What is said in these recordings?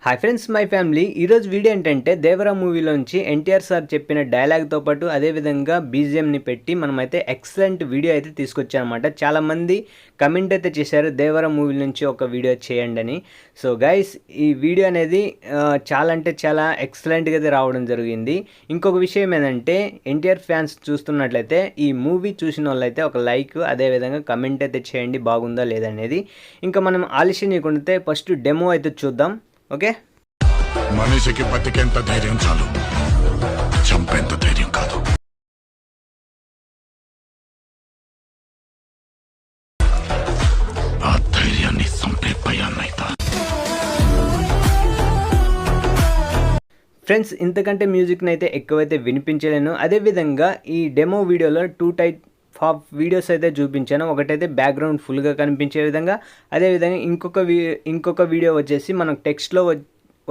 Hi friends, my family. ఈరోజు video ఏంటంటే Devara మూవీలోంచి NTR sir చెప్పిన డైలాగ్తో పాటు అదేవిధంగా బీజిఎంని పెట్టి మనమైతే ఎక్సలెంట్ వీడియో అయితే తీసుకొచ్చామన్నమాట. చాలామంది కమెంట్ అయితే చేశారు దేవరా మూవీ నుంచి ఒక వీడియో చేయండి అని. సో గైస్, ఈ వీడియో అనేది చాలా అంటే చాలా ఎక్సలెంట్గా అయితే రావడం జరిగింది. ఇంకొక విషయం ఏంటంటే ఎన్టీఆర్ ఫ్యాన్స్ చూస్తున్నట్లయితే ఈ మూవీ చూసిన వాళ్ళైతే ఒక లైక్ అదేవిధంగా కమెంట్ అయితే చేయండి బాగుందా లేదనేది. ఇంకా మనం ఆలస్యం చేయకుండా ఫస్ట్ డెమో అయితే చూద్దాం. ఓకే, మనిషికి బతికేంత ధైర్యం చాలు, చంపేంత ధైర్యం కాదు. ఆ ధైర్యాన్ని చంపే భయాన్నైతా. ఫ్రెండ్స్, ఇంతకంటే మ్యూజిక్ని అయితే ఎక్కువైతే వినిపించలేను. అదేవిధంగా ఈ డెమో వీడియోలో 2 టైప్ ఆఫ్ వీడియోస్ అయితే చూపించాను. ఒకటైతే బ్యాక్గ్రౌండ్ ఫుల్గా కనిపించే విధంగా, అదేవిధంగా ఇంకొక వీడియో వచ్చేసి మనం టెక్స్ట్లో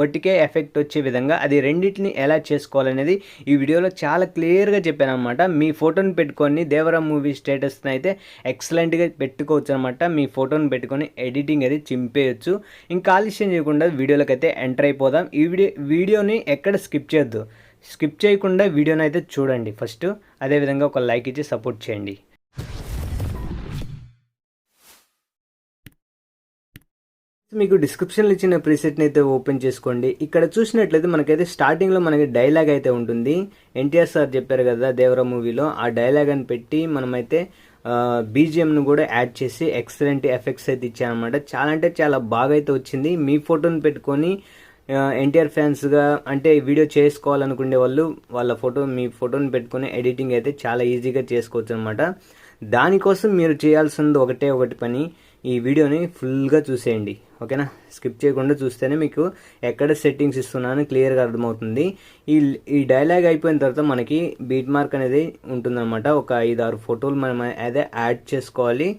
ఒట్టికే ఎఫెక్ట్ వచ్చే విధంగా. అది రెండింటిని ఎలా చేసుకోవాలనేది ఈ వీడియోలో చాలా క్లియర్గా చెప్పాను అనమాట. మీ ఫోటోని పెట్టుకొని దేవరా మూవీ స్టేటస్ని అయితే ఎక్సలెంట్గా పెట్టుకోవచ్చు అనమాట. మీ ఫోటోని పెట్టుకొని ఎడిటింగ్ అది చింపేయచ్చు. ఇంకా ఆలస్యం చేయకుండా వీడియోలోకి అయితే ఎంటర్ అయిపోదాం. ఈ వీడియోని ఎక్కడ స్కిప్ చేయొద్దు. స్కిప్ చేయకుండా వీడియోని అయితే చూడండి ఫస్ట్. అదేవిధంగా ఒక లైక్ ఇచ్చి సపోర్ట్ చేయండి. మీకు డిస్క్రిప్షన్లో ఇచ్చిన ప్రీసెట్ని అయితే ఓపెన్ చేసుకోండి. ఇక్కడ చూసినట్లయితే మనకైతే స్టార్టింగ్లో మనకి డైలాగ్ అయితే ఉంటుంది. ఎన్టీఆర్ సార్ చెప్పారు కదా దేవరా మూవీలో, ఆ డైలాగ్ అని పెట్టి మనమైతే బీజిఎంను కూడా యాడ్ చేసి ఎక్సలెంట్ ఎఫెక్ట్స్ అయితే ఇచ్చానమాట. చాలా అంటే చాలా బాగా అయితే వచ్చింది. మీ ఫోటోని పెట్టుకొని ఎన్టీఆర్ ఫ్యాన్స్గా అంటే వీడియో చేసుకోవాలనుకునే వాళ్ళు మీ ఫోటోని పెట్టుకొని ఎడిటింగ్ అయితే చాలా ఈజీగా చేసుకోవచ్చు అనమాట. దానికోసం మీరు చేయాల్సింది ఒకటి పని, ఈ వీడియోని ఫుల్గా చూసేయండి. ఓకేనా, స్కిప్ చేయకుండా చూస్తేనే మీకు ఎక్కడ సెట్టింగ్స్ ఇస్తున్నానో క్లియర్గా అర్థమవుతుంది. ఈ డైలాగ్ అయిపోయిన తర్వాత మనకి బీట్ మార్క్ అనేది ఉంటుందన్నమాట. ఒక 5-6 ఫోటోలు మనం అదే యాడ్ చేసుకోవాలి.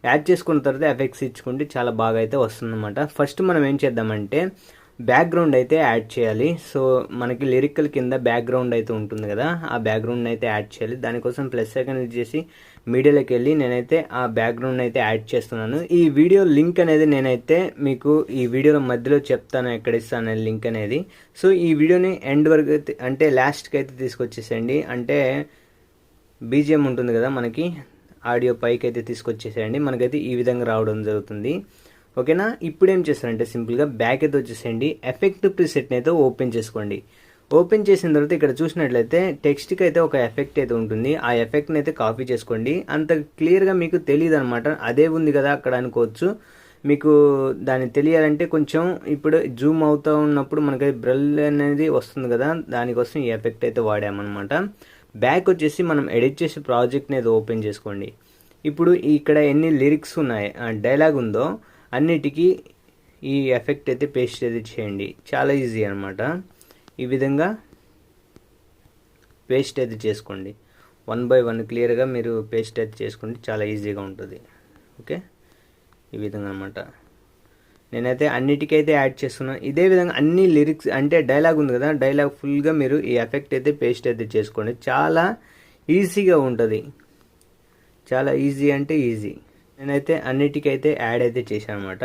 యాడ్ చేసుకున్న తర్వాత ఎఫెక్ట్స్ ఇచ్చుకుంటే చాలా బాగా అయితే వస్తుందన్నమాట. ఫస్ట్ మనం ఏం చేద్దామంటే బ్యాక్గ్రౌండ్ అయితే యాడ్ చేయాలి. సో మనకి లిరికల్ కింద బ్యాక్గ్రౌండ్ అయితే ఉంటుంది కదా, ఆ బ్యాక్గ్రౌండ్ అయితే యాడ్ చేయాలి. దానికోసం ప్లస్ సెకండ్ చేసి మీడియాలోకి వెళ్ళి నేనైతే ఆ బ్యాక్గ్రౌండ్ అయితే యాడ్ చేస్తున్నాను. ఈ వీడియో లింక్ అనేది నేనైతే మీకు ఈ వీడియోలో మధ్యలో చెప్తాను ఎక్కడ ఇస్తాను లింక్ అనేది. సో ఈ వీడియోని ఎండ్ వరకు అంటే లాస్ట్కి అయితే తీసుకొచ్చేసేయండి. అంటే బీజిఎం ఉంటుంది కదా మనకి, ఆడియో పైకి అయితే తీసుకొచ్చేసేయండి. మనకైతే ఈ విధంగా రావడం జరుగుతుంది. ఓకేనా, ఇప్పుడు ఏం చేస్తారంటే సింపుల్గా బ్యాక్ అయితే వచ్చేసేయండి. ఎఫెక్ట్ ప్రీసెట్ని అయితే ఓపెన్ చేసుకోండి. ఓపెన్ చేసిన తర్వాత ఇక్కడ చూసినట్లయితే టెక్స్ట్కి అయితే ఒక ఎఫెక్ట్ అయితే ఉంటుంది. ఆ ఎఫెక్ట్ని అయితే కాపీ చేసుకోండి. అంత క్లియర్గా మీకు తెలియదు అనమాట. అదే ఉంది కదా అక్కడ అనుకోవచ్చు. మీకు దాన్ని తెలియాలంటే కొంచెం ఇప్పుడు జూమ్ అవుతూ ఉన్నప్పుడు మనకి బ్రల్ అనేది వస్తుంది కదా, దానికోసం ఈ ఎఫెక్ట్ అయితే వాడామన్నమాట. బ్యాక్ వచ్చేసి మనం ఎడిట్ చేసే ప్రాజెక్ట్ని అయితే ఓపెన్ చేసుకోండి. ఇప్పుడు ఇక్కడ ఎన్ని లిరిక్స్ ఉన్నాయి, డైలాగ్ ఉందో అన్నిటికీ ఈ ఎఫెక్ట్ అయితే పేస్ట్ అయితే చేయండి. చాలా ఈజీ అనమాట. ఈ విధంగా పేస్ట్ అయితే చేసుకోండి. 1 by 1 క్లియర్గా మీరు పేస్ట్ అయితే చేసుకోండి, చాలా ఈజీగా ఉంటుంది. ఓకే, ఈ విధంగా అనమాట. నేనైతే అన్నిటికైతే యాడ్ చేస్తున్నాను. ఇదే విధంగా అన్ని లిరిక్స్ అంటే డైలాగ్ ఉంది కదా, డైలాగ్ ఫుల్గా మీరు ఈ ఎఫెక్ట్ అయితే పేస్ట్ అయితే చేసుకోండి. చాలా ఈజీగా ఉంటుంది. చాలా ఈజీ అంటే ఈజీ. నేనైతే అన్నిటికైతే యాడ్ అయితే చేశాను అనమాట.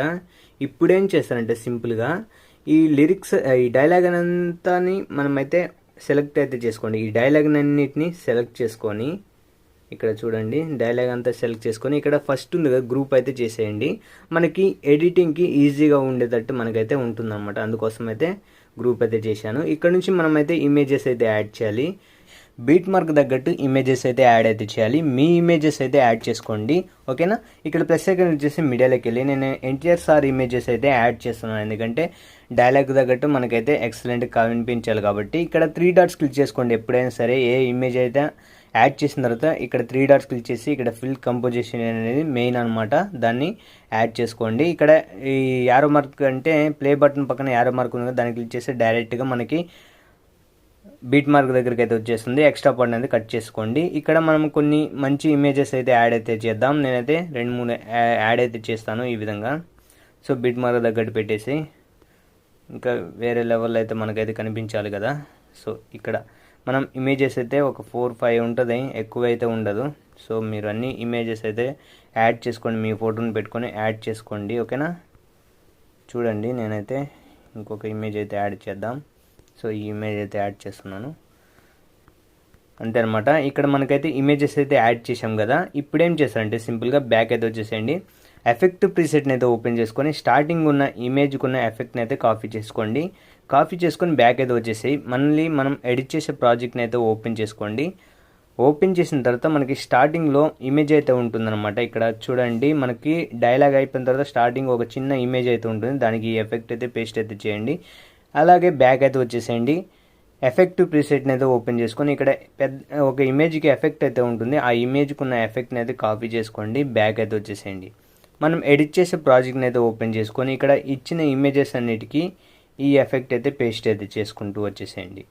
ఇప్పుడు ఏం చేస్తానంటే సింపుల్గా ఈ లిరిక్స్ ఈ డైలాగ్ అంతాని మనమైతే సెలెక్ట్ అయితే చేసుకోండి. ఈ డైలాగ్ అన్నిటిని సెలెక్ట్ చేసుకొని ఇక్కడ చూడండి, డైలాగ్ అంతా సెలెక్ట్ చేసుకొని ఇక్కడ ఫస్ట్ ఉంది కదా గ్రూప్ అయితే చేసేయండి. మనకి ఎడిటింగ్కి ఈజీగా ఉండేటట్టు మనకైతే ఉంటుందన్నమాట. అందుకోసం అయితే గ్రూప్ అయితే చేశాను. ఇక్కడ నుంచి మనమైతే ఇమేజెస్ అయితే యాడ్ చేయాలి. బీట్ మార్క్ తగ్గట్టు ఇమేజెస్ అయితే యాడ్ అయితే చేయాలి. మీ ఇమేజెస్ అయితే యాడ్ చేసుకోండి. ఓకేనా, ఇక్కడ ప్లస్ సెకండ్ వచ్చేసి మీడియాలోకి వెళ్ళి నేను ఎన్టీఆర్ సార్ ఇమేజెస్ అయితే యాడ్ చేస్తున్నాను. ఎందుకంటే డైలాగ్ తగ్గట్టు మనకైతే ఎక్సలెంట్గా కనిపించాలి కాబట్టి. ఇక్కడ 3 డాట్స్ క్లిక్ చేసుకోండి. ఎప్పుడైనా సరే ఏ ఇమేజ్ అయితే యాడ్ చేసిన తర్వాత ఇక్కడ 3 డాట్స్ క్లిక్ చేసి ఇక్కడ ఫిల్ కంపోజిషన్ అనేది మెయిన్ అనమాట, దాన్ని యాడ్ చేసుకోండి. ఇక్కడ ఈ యారో మార్క్ అంటే ప్లే బటన్ పక్కన యారో మార్క్ ఉంది కదా, దాన్ని క్లిక్ చేసి డైరెక్ట్గా మనకి బీట్ మార్క్ దగ్గరికి అయితే వచ్చేస్తుంది. ఎక్స్ట్రా పార్ట్ అనేది కట్ చేసుకోండి. ఇక్కడ మనం కొన్ని మంచి ఇమేజెస్ అయితే యాడ్ అయితే చేద్దాం. నేనైతే 2-3 యాడ్ అయితే చేస్తాను ఈ విధంగా. సో బీట్ మార్క్ తగ్గట్టు పెట్టేసి ఇంకా వేరే లెవెల్ అయితే మనకైతే కనిపించాలి కదా. సో ఇక్కడ మనం ఇమేజెస్ అయితే ఒక 4-5 ఉంటుంది, ఎక్కువ అయితే ఉండదు. సో మీరు అన్ని ఇమేజెస్ అయితే యాడ్ చేసుకోండి, మీ ఫోటోని పెట్టుకొని యాడ్ చేసుకోండి. ఓకేనా, చూడండి నేనైతే ఇంకొక ఇమేజ్ అయితే యాడ్ చేద్దాం. సో ఈ ఇమేజ్ అయితే యాడ్ చేస్తున్నాను, అంతే అనమాట. ఇక్కడ మనకైతే ఇమేజెస్ అయితే యాడ్ చేసాం కదా. ఇప్పుడు ఏం చేస్తారంటే సింపుల్గా బ్యాక్ అయితే వచ్చేసేయండి. ఎఫెక్ట్ ప్రీసెట్ని అయితే ఓపెన్ చేసుకొని స్టార్టింగ్ ఉన్న ఇమేజ్కి ఉన్న ఎఫెక్ట్ని అయితే కాపీ చేసుకోండి. కాపీ చేసుకొని బ్యాక్ అయితే వచ్చేసాయి. మళ్ళీ మనం ఎడిట్ చేసే ప్రాజెక్ట్ని అయితే ఓపెన్ చేసుకోండి. ఓపెన్ చేసిన తర్వాత మనకి స్టార్టింగ్లో ఇమేజ్ అయితే ఉంటుందన్నమాట. ఇక్కడ చూడండి, మనకి డైలాగ్ అయిపోయిన తర్వాత స్టార్టింగ్ ఒక చిన్న ఇమేజ్ అయితే ఉంటుంది, దానికి ఎఫెక్ట్ అయితే పేస్ట్ అయితే చేయండి. అలాగే బ్యాక్ అయితే వచ్చేసేయండి. ఎఫెక్ట్ ప్రీసెట్ని అయితే ఓపెన్ చేసుకొని ఇక్కడ ఒక ఇమేజ్కి ఎఫెక్ట్ అయితే ఉంటుంది, ఆ ఇమేజ్కి ఉన్న ఎఫెక్ట్ని అయితే కాపీ చేసుకోండి. బ్యాక్ అయితే వచ్చేసేయండి. మనం ఎడిట్ చేసే ప్రాజెక్ట్ని అయితే ఓపెన్ చేసుకొని ఇక్కడ ఇచ్చిన ఇమేజెస్ అన్నిటికీ ఈ ఎఫెక్ట్ అయితే పేస్ట్ అయితే చేసుకుంటూ వచ్చేసేయండి.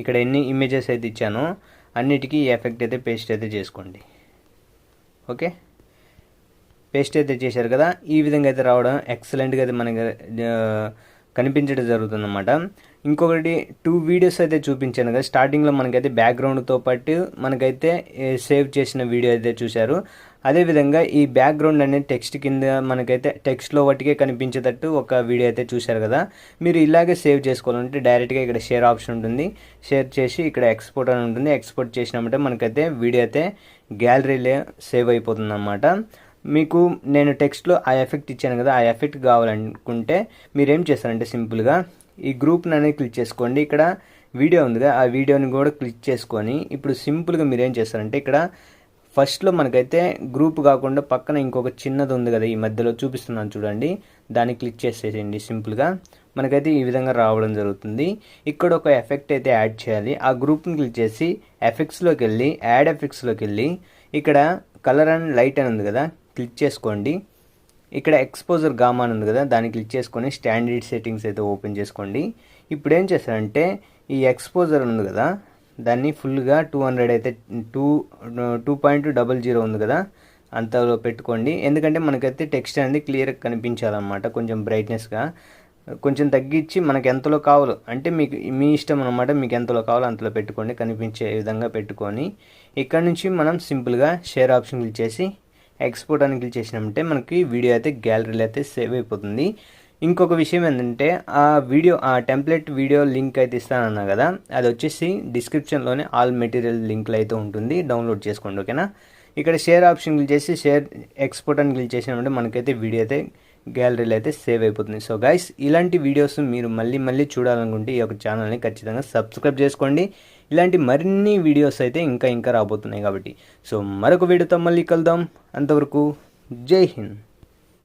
ఇక్కడ ఎన్ని ఇమేజెస్ అయితే ఇచ్చానో అన్నిటికీ ఈ ఎఫెక్ట్ అయితే పేస్ట్ అయితే చేసుకోండి. ఓకే, పేస్ట్ అయితే చేశారు కదా. ఈ విధంగా అయితే రావడం ఎక్సలెంట్గా అయితే మనకి కనిపించడం జరుగుతుందన్నమాట. ఇంకొకటి 2 వీడియోస్ అయితే చూపించాను కదా. స్టార్టింగ్లో మనకైతే బ్యాక్గ్రౌండ్తో పాటు మనకైతే సేవ్ చేసిన వీడియో అయితే చూశారు. అదేవిధంగా ఈ బ్యాక్గ్రౌండ్ అనేది టెక్స్ట్ కింద మనకైతే టెక్స్ట్లో వాటికే కనిపించేటట్టు ఒక వీడియో అయితే చూశారు కదా. మీరు ఇలాగే సేవ్ చేసుకోవాలంటే డైరెక్ట్గా ఇక్కడ షేర్ ఆప్షన్ ఉంటుంది, షేర్ చేసి ఇక్కడ ఎక్స్పోర్ట్ అని ఉంటుంది. ఎక్స్పోర్ట్ చేసినామంటే మనకైతే వీడియో అయితే గ్యాలరీలో సేవ్ అయిపోతుంది అన్నమాట. మీకు నేను టెక్స్ట్లో ఆ ఎఫెక్ట్ ఇచ్చాను కదా, ఆ ఎఫెక్ట్ కావాలనుకుంటే మీరేం చేస్తారంటే సింపుల్గా ఈ గ్రూప్ని అనేది క్లిక్ చేసుకోండి. ఇక్కడ వీడియో ఉందిగా, ఆ వీడియోని కూడా క్లిక్ చేసుకొని ఇప్పుడు సింపుల్గా మీరేం చేస్తారంటే ఇక్కడ ఫస్ట్లో మనకైతే గ్రూప్ కాకుండా పక్కన ఇంకొక చిన్నది ఉంది కదా, ఈ మధ్యలో చూపిస్తున్నాను చూడండి, దాన్ని క్లిక్ చేసేయండి. సింపుల్గా మనకైతే ఈ విధంగా రావడం జరుగుతుంది. ఇక్కడ ఒక ఎఫెక్ట్ అయితే యాడ్ చేయాలి. ఆ గ్రూప్ని క్లిక్ చేసి ఎఫెక్ట్స్లోకి వెళ్ళి యాడ్ ఎఫెక్ట్స్లోకి వెళ్ళి ఇక్కడ కలర్ అండ్ లైట్ అని ఉంది కదా, క్లిక్ చేసుకోండి. ఇక్కడ ఎక్స్పోజర్ గామా అని ఉంది కదా, దాన్ని క్లిక్ చేసుకొని స్టాండర్డ్ సెట్టింగ్స్ అయితే ఓపెన్ చేసుకోండి. ఇప్పుడు ఏం చేస్తారంటే ఈ ఎక్స్పోజర్ ఉంది కదా, దాన్ని ఫుల్గా 200 అయితే 2.00 ఉంది కదా, అంతలో పెట్టుకోండి. ఎందుకంటే మనకైతే టెక్స్ట్ అనేది క్లియర్గా కనిపించాలన్నమాట. కొంచెం బ్రైట్నెస్గా కొంచెం తగ్గించి మనకు ఎంతలో కావాలో అంటే మీకు మీ ఇష్టం అనమాట, మీకు ఎంతలో కావాలో అంతలో పెట్టుకోండి, కనిపించే విధంగా పెట్టుకొని ఇక్కడ నుంచి మనం సింపుల్గా షేర్ ఆప్షన్ క్లిక్ చేసి ఎక్స్పోర్ట్ అని క్లిక్ చేసినామంటే మనకి వీడియో అయితే గ్యాలరీలో అయితే సేవ్ అయిపోతుంది. ఇంకొక విషయం ఏంటంటే ఆ టెంప్లెట్ వీడియో లింక్ అయితే ఇస్తానన్నా కదా, అది వచ్చేసి డిస్క్రిప్షన్లోనే ఆల్ మెటీరియల్ లింక్లు అయితే ఉంటుంది, డౌన్లోడ్ చేసుకోండి. ఓకేనా, ఇక్కడ షేర్ ఆప్షన్ క్లిక్ చేసి షేర్ ఎక్స్పోర్ట్ అని క్లిక్ చేసినామంటే మనకైతే వీడియో అయితే గ్యాలరీలో అయితే సేవ్ అయిపోతుంది. సో గైస్, ఇలాంటి వీడియోస్ మీరు మళ్ళీ చూడాలనుకుంటే ఈ యొక్క ఛానల్ని ఖచ్చితంగా సబ్స్క్రైబ్ చేసుకోండి. ఇలాంటి మరిన్ని వీడియోస్ అయితే ఇంకా రాబోతున్నాయి కాబట్టి. సో మరొక వీడియోతో మళ్ళీ కలుద్దాం. అంతవరకు జై హింద్.